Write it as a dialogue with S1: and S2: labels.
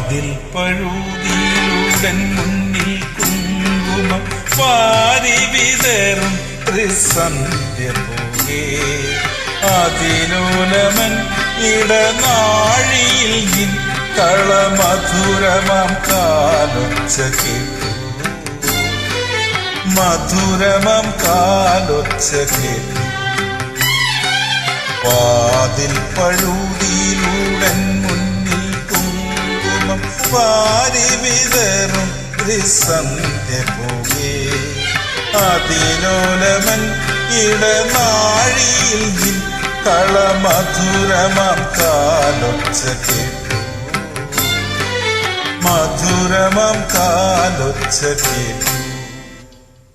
S1: വാതിൽ പഴുതിയിലുടൻ മുന്നിൽ കുങ്കുമം വാരി വിതറും ത്രിസന്ധ്യ പോകെ അതിലോലമൻ ഇടനാഴിയിൽ നിൻ കളമധുരമാം കാലൊച്ച കേട്ടു, മധുരമാം കാലൊച്ച കേട്ടു. വാതിൽ പഴുതിയിലുടൻ മുന്നിൽ കുങ്കുമം വാരി വിതറും ത്രിസന്ധ്യ പോകെ അതിലോലമൻ ഇടനാഴിയിൽ നിൻ കളമധുരമാം കാലൊച്ച കേട്ടു, മധുരമാം കാലൊച്ച കേട്ടു.